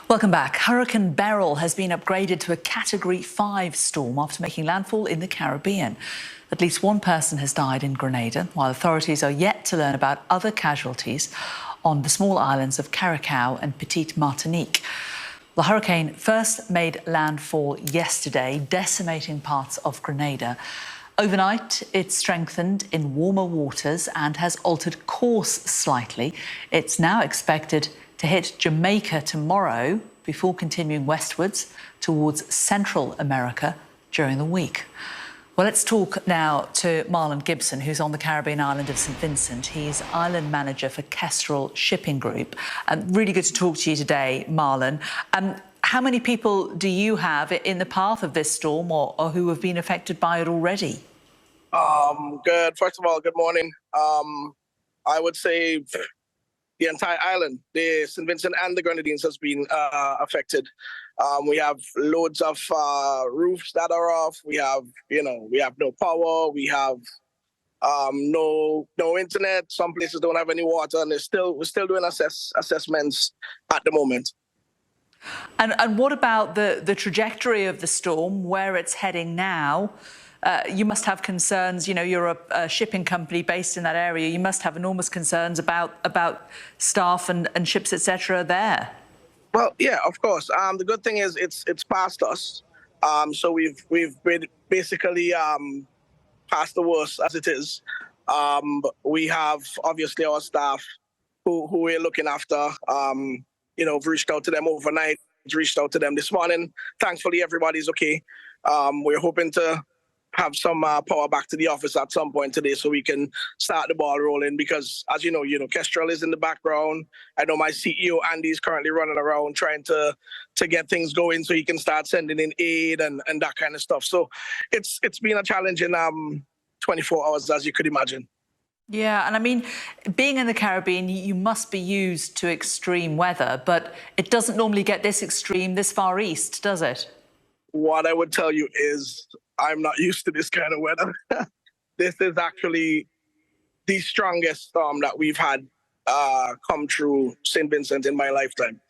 Welcome back. Hurricane Beryl has been upgraded to a Category 5 storm after making landfall in the Caribbean. At least one person has died in Grenada, while authorities are yet to learn about other casualties on the small islands of Caracas and Petite Martinique. The hurricane first made landfall yesterday, decimating parts of Grenada. Overnight, it strengthened in warmer waters and has altered course slightly. It's now expected to hit Jamaica tomorrow before continuing westwards towards Central America during the week. Well, let's talk now to Marlon Gibson, who's on the Caribbean island of St Vincent. He's island manager for Kestrel Shipping Group. Really good to talk to you today, Marlon. How many people do you have in the path of this storm or who have been affected by it already? Good. First of all, good morning. I would say the entire island, the St. Vincent and the Grenadines, has been affected. We have loads of roofs that are off. We have no power. We have no internet. Some places don't have any water, and we're still doing assessments at the moment. And what about the trajectory of the storm, where it's heading now? You must have concerns. You know, you're a shipping company based in that area. You must have enormous concerns about staff and ships, etc. there. Well, yeah, of course. The good thing is it's past us. So we've been basically past the worst as it is. We have obviously our staff who we're looking after. We've reached out to them overnight. Reached out to them this morning. Thankfully, everybody's okay. We're hoping to have some power back to the office at some point today so we can start the ball rolling, because as you know, Kestrel is in the background. I know my CEO, Andy, is currently running around trying to get things going so he can start sending in aid and that kind of stuff. So it's been a challenging 24 hours, as you could imagine. Yeah, and I mean, being in the Caribbean, you must be used to extreme weather, but it doesn't normally get this extreme this far east, does it? What I would tell you is I'm not used to this kind of weather. This is actually the strongest storm that we've had come through St. Vincent in my lifetime.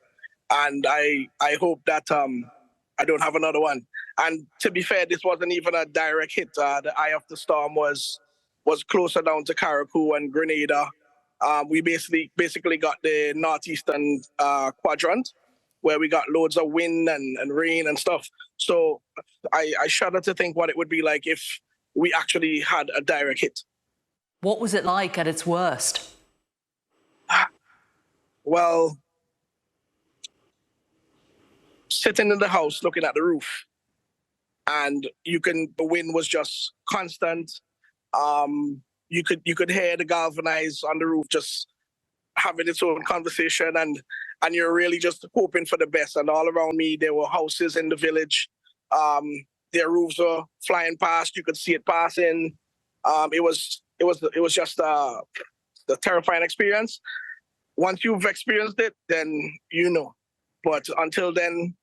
And I hope that I don't have another one. And to be fair, this wasn't even a direct hit. The eye of the storm was closer down to Caracas and Grenada. We basically got the northeastern quadrant, where we got loads of wind and rain and stuff. So I shudder to think what it would be like if we actually had a direct hit. What was it like at its worst? Well, sitting in the house looking at the roof, and the wind was just constant. You could hear the galvanized on the roof just having its own conversation, and you're really just hoping for the best. And all around me, there were houses in the village. Their roofs were flying past. You could see it passing. It was just a terrifying experience. Once you've experienced it, then you know. But until then,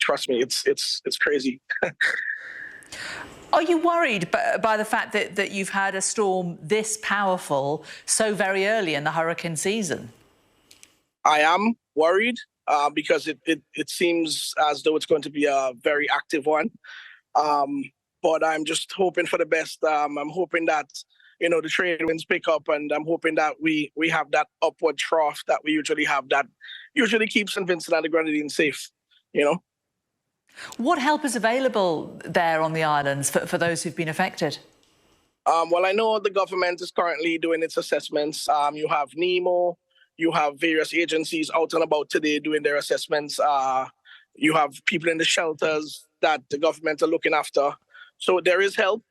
trust me, it's crazy. Are you worried by the fact that you've had a storm this powerful so very early in the hurricane season? I am worried because it seems as though it's going to be a very active one. But I'm just hoping for the best. I'm hoping that, the trade winds pick up, and I'm hoping that we have that upward trough that we usually have that usually keeps St. Vincent and the Grenadines safe, What help is available there on the islands for those who've been affected? Well, I know the government is currently doing its assessments. You have NEMO. You have various agencies out and about today doing their assessments. You have people in the shelters that the government are looking after. So there is help.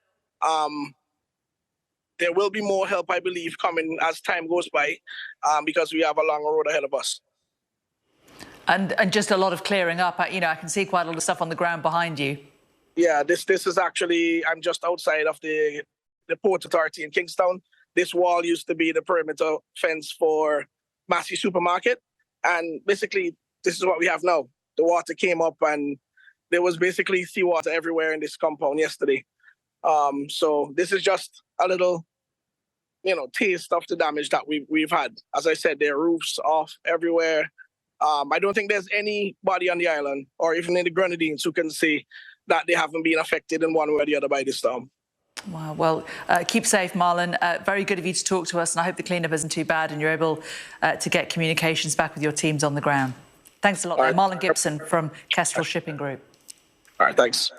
There will be more help, I believe, coming as time goes by, because we have a long road ahead of us. And just a lot of clearing up. I can see quite a lot of stuff on the ground behind you. Yeah, this is actually, I'm just outside of the Port Authority in Kingstown. This wall used to be the perimeter fence for Massey Supermarket. And basically, this is what we have now. The water came up and there was basically seawater everywhere in this compound yesterday. So this is just a little, taste of the damage that we've had. As I said, there are roofs off everywhere. I don't think there's anybody on the island or even in the Grenadines who can say that they haven't been affected in one way or the other by this storm. Wow. Well, keep safe, Marlon. Very good of you to talk to us, and I hope the cleanup isn't too bad and you're able to get communications back with your teams on the ground. Thanks a lot, there. Marlon Gibson from Kestrel Shipping Group. All right, thanks.